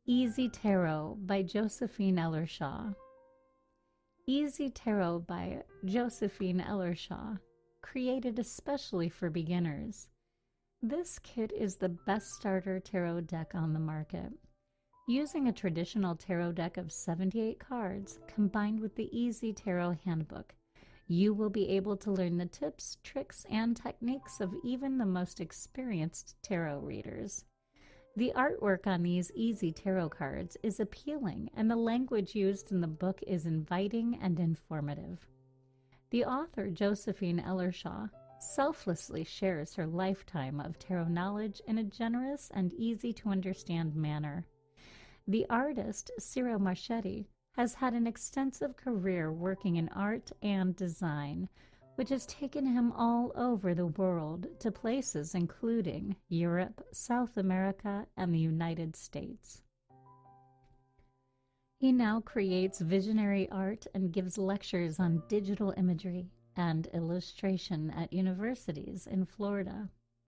Easy Tarot by Josephine Ellershaw. Easy Tarot by Josephine Ellershaw, created especially for beginners. This kit is the best starter tarot deck on the market. Using a traditional tarot deck of 78 cards combined with the Easy Tarot Handbook, you will be able to learn the tips, tricks, and techniques of even the most experienced tarot readers. The artwork on these Easy Tarot cards is appealing, and the language used in the book is inviting and informative. The author, Josephine Ellershaw, selflessly shares her lifetime of tarot knowledge in a generous and easy-to-understand manner. The artist, Ciro Marchetti, has had an extensive career working in art and design, which has taken him all over the world to places including Europe, South America, and the United States. He now creates visionary art and gives lectures on digital imagery and illustration at universities in Florida.